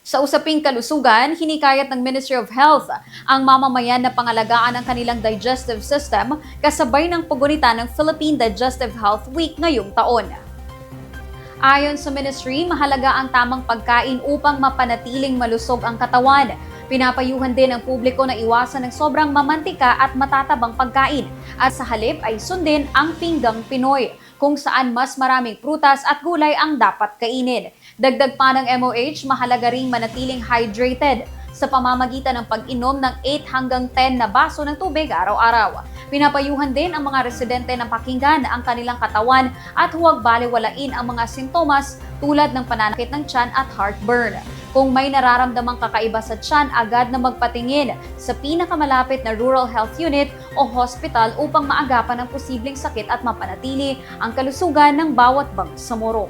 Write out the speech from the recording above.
Sa usaping kalusugan, hinikayat ng Ministry of Health ang mamamayan na pangalagaan ang kanilang digestive system kasabay ng pagunita ng Philippine Digestive Health Week ngayong taon. Ayon sa ministry, mahalaga ang tamang pagkain upang mapanatiling malusog ang katawan. Pinapayuhan din ang publiko na iwasan ng sobrang mamantika at matatabang pagkain at sa halip ay sundin ang pinggang Pinoy, kung saan mas maraming prutas at gulay ang dapat kainin. Dagdag pa ng MOH, mahalaga ring manatiling hydrated sa pamamagitan ng pag-inom ng 8 hanggang 10 na baso ng tubig araw-araw. Pinapayuhan din ang mga residente na pakinggan ang kanilang katawan at huwag balewalain ang mga sintomas tulad ng pananakit ng tiyan at heartburn. Kung may nararamdamang kakaiba sa tiyan, agad na magpatingin sa pinakamalapit na rural health unit o hospital upang maagapan ang posibleng sakit at mapanatili ang kalusugan ng bawat bangsamoro.